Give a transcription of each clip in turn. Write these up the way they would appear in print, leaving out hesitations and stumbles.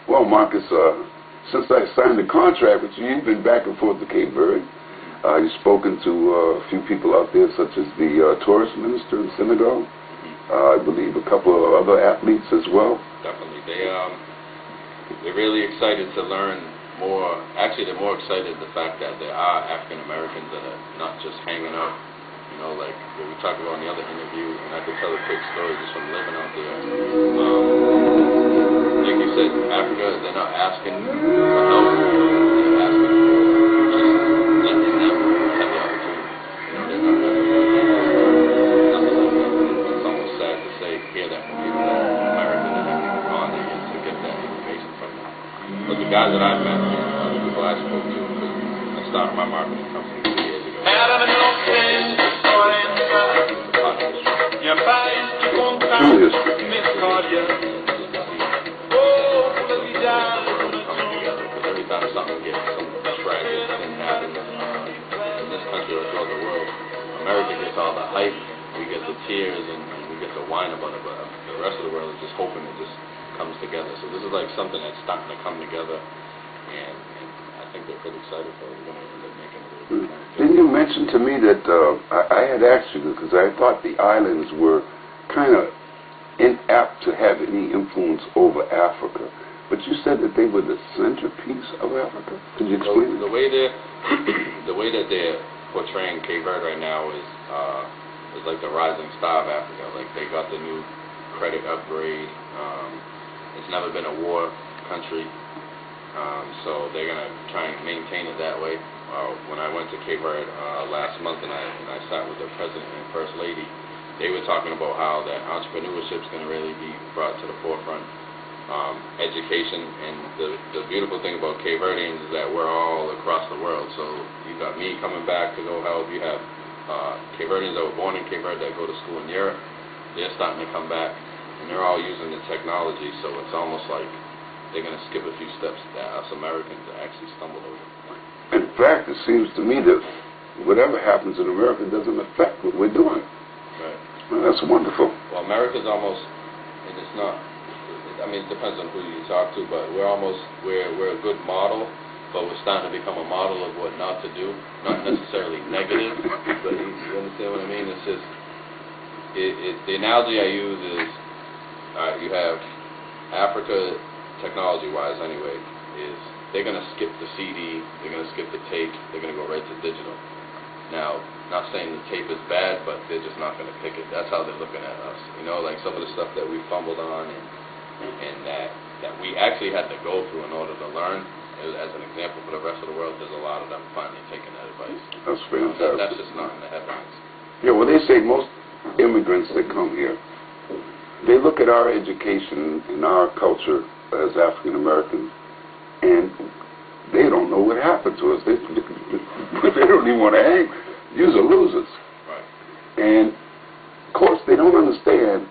Well, Marcus, since I signed the contract with you, you've been back and forth to Cape Verde. You've spoken to a few people out there, such as the tourist minister in Senegal. I believe a couple of other athletes as well. Definitely. They're really excited to learn more. Actually, they're more excited the fact that there are African Americans that are not just hanging out. You know, like what we talked about in the other interview, and I could tell a quick story just from living out there. Like you said, Africa, they're not asking for help. They're asking for just letting them have the opportunity. You know, they're not going to nothing like that. It's almost sad to hear that from people that are American and have gone there to get that information from them. But the guys that I've met, the people I spoke to, because I started my marketing company 2 years ago. Every time something gets some tragic thing happens in this country or throughout the world, America gets all the hype, we get the tears, and we get to whine about it, but the rest of the world is just hoping it just comes together. So this is like something that's starting to come together, and I think they're pretty excited for it. We're going to end up making it a little bit. Didn't you mention to me that I had asked you, because I thought the islands were kind of inapt to have any influence over Africa, but you said that they were the centerpiece of Africa? Could you explain the way that they're portraying Cape Verde right now is like the rising star of Africa. Like they got the new credit upgrade. It's never been a war country, so they're gonna try and maintain it that way. When I went to Cape Verde last month and I sat with the president and first lady, they were talking about how that entrepreneurship is going to really be brought to the forefront. Education, and the beautiful thing about Cape Verdeans is that we're all across the world. So you got me coming back to go help. You have Cape Verdeans that were born in Cape Verde that go to school in Europe. They're starting to come back, and they're all using the technology. So it's almost like they're going to skip a few steps that us Americans actually stumbled over. In fact, it seems to me that whatever happens in America doesn't affect what we're doing. Right. Well, that's wonderful. Well, America's almost, and it's not. I mean, it depends on who you talk to, but we're a good model, but we're starting to become a model of what not to do. Not necessarily negative, but you understand what I mean? It's just the analogy I use is you have Africa, technology-wise anyway, is they're going to skip the CD, they're going to skip the tape, they're going to go right to digital. Now, not saying the tape is bad, but they're just not going to pick it. That's how they're looking at us. You know, like some of the stuff that we fumbled on and that we actually had to go through in order to learn. As an example, for the rest of the world, there's a lot of them finally taking that advice. That's fantastic. That's just not in the headlines. Yeah, well, they say most immigrants that come here, they look at our education and our culture as African Americans, and they don't know what happened to us. They don't even want to hang. You're losers. Right. And, of course, they don't understand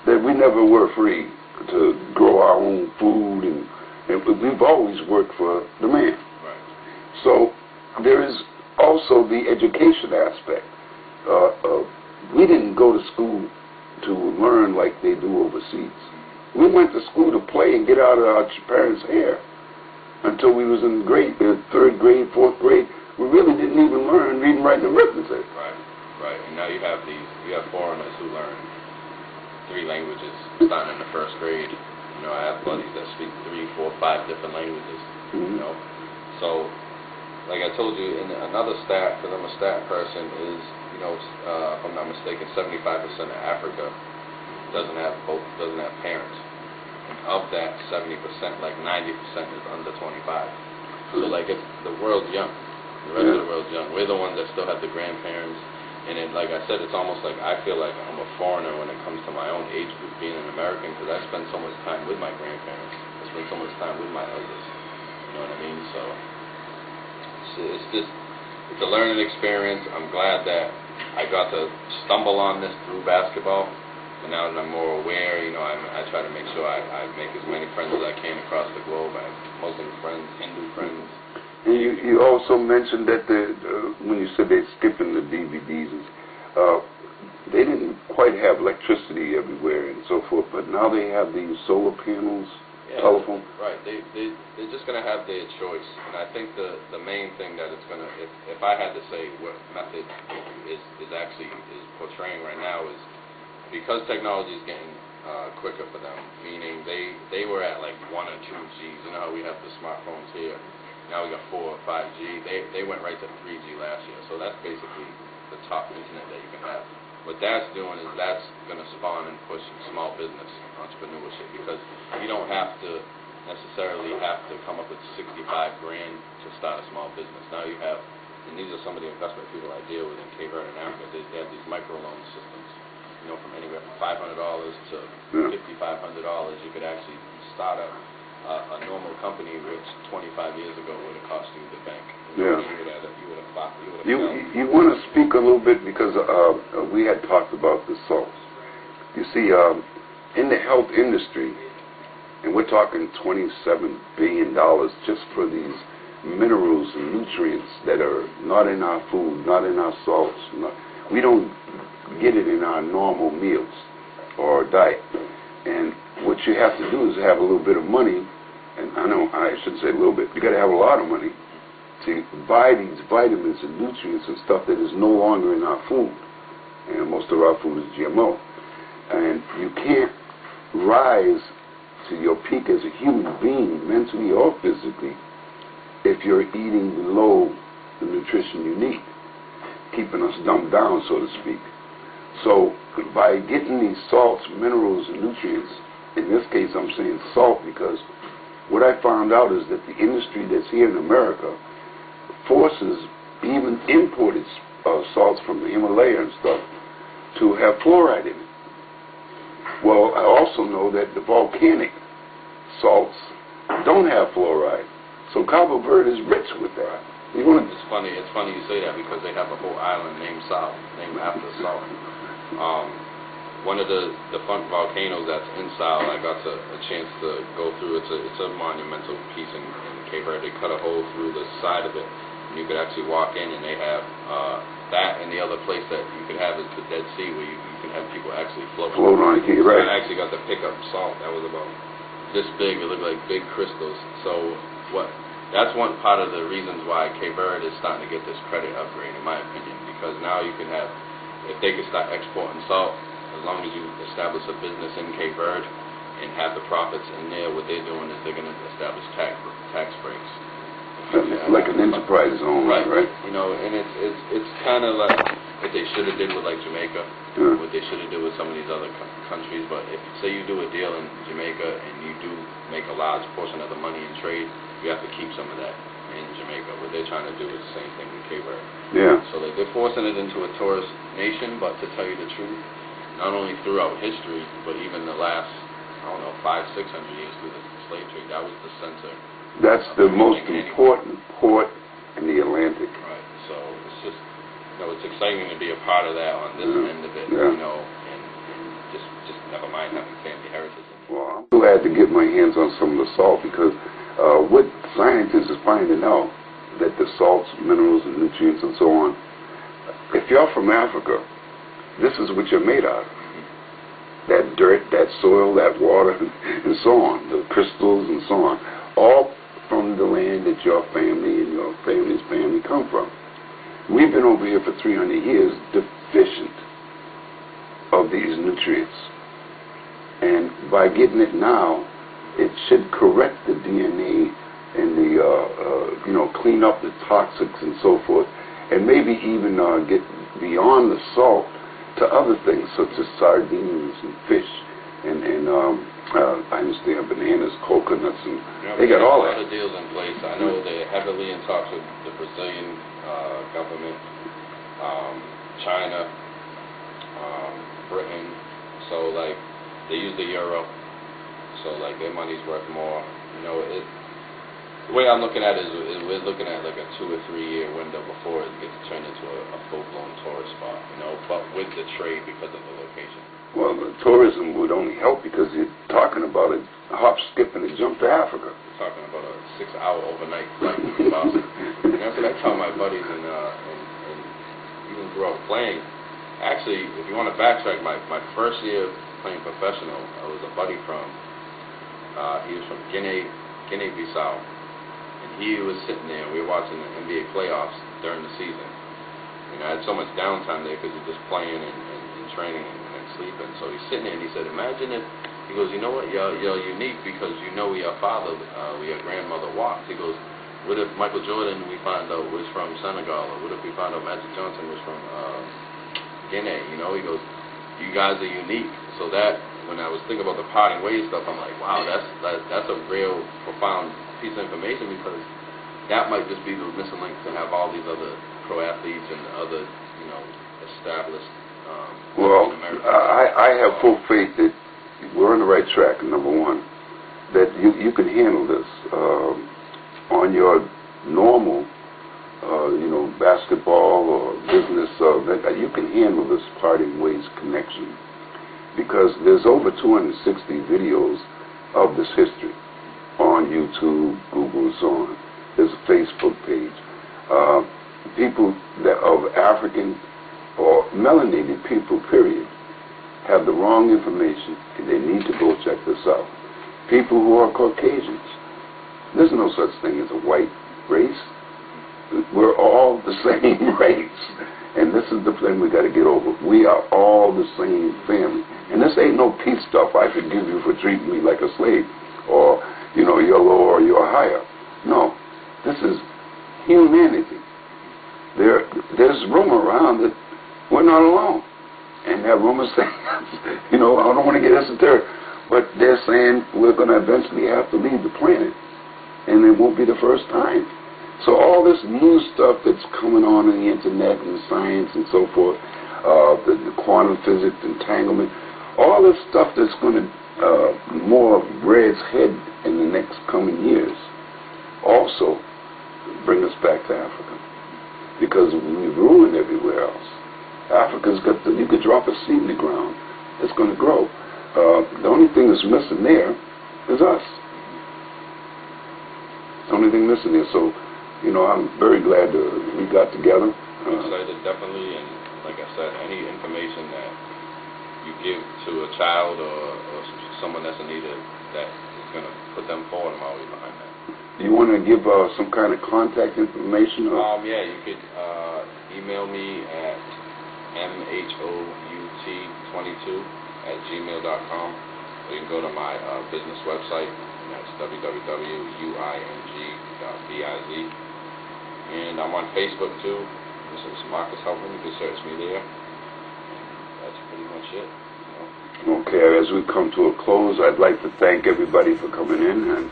that we never were free to grow our own food, and we've always worked for the man. Right. So there is also the education aspect. We didn't go to school to learn like they do overseas. We went to school to play and get out of our parents' hair until we was in third grade, fourth grade. We really didn't even learn reading, writing, and arithmetic. Right. And now you have foreigners who learn 3 languages starting in the first grade. You know, I have buddies that speak 3, 4, 5 different languages. Mm-hmm. You know, so like I told you, in another stat, because I'm a stat person, is if I'm not mistaken, 75% of Africa doesn't have parents. And of that 70%, like 90% is under 25. So like the world's young. The rest of the world's young. We're the ones that still have the grandparents. And then, like I said, it's almost like I feel like I'm a foreigner when it comes to my own age group being an American, because I spend so much time with my grandparents. I spend so much time with my elders. You know what I mean? So it's a learning experience. I'm glad that I got to stumble on this through basketball. And now that I'm more aware, I try to make sure I make as many friends as I can across the globe. I have Muslim friends, Hindu friends. And you also mentioned that when you said they're skipping the DVDs, they didn't quite have electricity everywhere and so forth, but now they have these solar panels telephone. Right. They're just going to have their choice. And I think the main thing that it's going to, if I had to say what method is portraying right now, is because technology is getting quicker for them, meaning they were at like 1 or 2 Gs. You know how we have the smartphones here. Now we got 4 or 5G. They went right to 3G last year. So that's basically the top internet that you can have. What that's doing is that's going to spawn and push small business entrepreneurship, because you don't have to necessarily have to come up with 65 grand to start a small business. Now you have, and these are some of the investment people I deal with in Cape Verde and Africa. They have these microloan systems, you know, from anywhere from $500 to $5,500. You could actually start a normal company which 25 years ago would have cost you the bank. You want to speak a little bit, because we had talked about the salts. You see, in the health industry, and we're talking $27 billion just for these minerals and nutrients that are not in our food, not in our salts. We don't get it in our normal meals or diet. And what you have to do is have a little bit of money, and I shouldn't say a little bit, you got to have a lot of money to buy these vitamins and nutrients and stuff that is no longer in our food. And most of our food is GMO. And you can't rise to your peak as a human being, mentally or physically, if you're eating below the nutrition you need, keeping us dumbed down, so to speak. So by getting these salts, minerals, and nutrients, in this case I'm saying salt, because what I found out is that the industry that's here in America forces even imported salts from the Himalaya and stuff to have fluoride in it. Well, I also know that the volcanic salts don't have fluoride, so Cabo Verde is rich with that. It's funny you say that, because they have a whole island named after salt. One of the defunct volcanoes that's in Sal, I got a chance to go through. It's a monumental piece in Cape Verde. They cut a hole through the side of it, and you could actually walk in, and they have that, and the other place that you could have is the Dead Sea, where you can have people actually float on it. Right. So I actually got to pick up salt that was about this big. It looked like big crystals. So that's one part of the reasons why Cape Verde is starting to get this credit upgrade, in my opinion, because now you can have, if they can start exporting salt, as long as you establish a business in Cape Verde and have the profits in there, what they're doing is they're going to establish tax breaks. Like an enterprise zone, right? You know, and it's kind of like what they should have did with like Jamaica, what they should have did with some of these other countries. But if say you do a deal in Jamaica and you do make a large portion of the money in trade, you have to keep some of that in Jamaica. What they're trying to do is the same thing with Cape Verde. Yeah. So they're forcing it into a tourist nation. But to tell you the truth, not only throughout history, but even the last 500-600 years through the slave trade, that was the center. That's the most important port in the Atlantic. Right. So it's just, it's exciting to be a part of that on this end of it, and just never mind having family heritage. Well, I'm glad to get my hands on some of the salt, because what scientists are finding out that the salts, minerals, and nutrients and so on, if you're from Africa, this is what you're made out of. That dirt, that soil, that water, and so on, the crystals and so on, all from the land that your family and your family's family come from. We've been over here for 300 years deficient of these nutrients. And by getting it now, it should correct the DNA and clean up the toxics and so forth, and maybe even get beyond the salt to other things such as sardines and fish and I understand bananas, coconuts, and they got all that. A lot of deals in place. I know they're heavily in talks with the Brazilian government, China, Britain. So like they use the euro, so like their money's worth more. The way I'm looking at it is we're looking at like a 2 or 3 year window before it gets turned into a full-blown tourist spot, but with the trade because of the location. Well, the tourism would only help because you're talking about a hop, skip, and a jump to Africa. We're talking about a 6-hour overnight flight from Boston. And that's what I tell my buddies, and even grew up playing. Actually, if you want to backtrack, my first year playing professional, I was a buddy from He was from Guinea-Bissau, and he was sitting there. We were watching the NBA playoffs during the season. And I had so much downtime there because you're just playing and training and sleeping. So he's sitting there and he said, imagine if, he goes, you know what, you're unique because you know your father, your grandmother walked. He goes, what if Michael Jordan, we find out, was from Senegal? Or what if we find out Magic Johnson was from Guinea? You know, he goes, you guys are unique. So that, when I was thinking about the parting ways stuff, I'm like, wow, that's a real profound piece of information, because that might just be the missing link to have all these other pro athletes and other, you know, established. Well, I have full faith that we're on the right track. Number one, that you can handle this on your normal, you know, basketball or business. That you can handle this parting ways connection, because there's over 260 videos of this history on YouTube, Google, so on. There's a Facebook page. People that of African or melanated people, period, have the wrong information, and they need to go check this out. People who are Caucasians, there's no such thing as a white race. We're all the same race, and this is the thing we got to get over. We are all the same family, and this ain't no peace stuff. I forgive you for treating me like a slave, or you know, you're low or you're higher. No, this is humanity. There's rumor around that we're not alone, and that rumor saying, you know, I don't want to get esoteric, but they're saying we're going to eventually have to leave the planet, and it won't be the first time. So all this new stuff that's coming on in the internet and science and so forth, the quantum physics, entanglement, all this stuff that's going to more rear its head in the next coming years, also bring us back to Africa, because we've ruined everywhere else. Africa's got you could drop a seed in the ground, it's going to grow. The only thing that's missing there is us. The only thing missing there. So, you know, I'm very glad we got together. I'm excited, definitely, and like I said, any information that you give to a child or someone that's in need of that is going to put them forward, I'm always behind that. Do you want to give some kind of contact information? Yeah, you could email me at mhout22@gmail.com, or you can go to my business website, and that's www.uing.biz. And I'm on Facebook too. This is Marcus Helpman. You can search me there. And that's pretty much it. Okay, as we come to a close, I'd like to thank everybody for coming in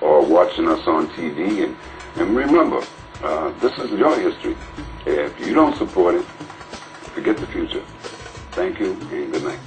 or watching us on TV. And remember, this is your history. If you don't support it, forget the future. Thank you and good night.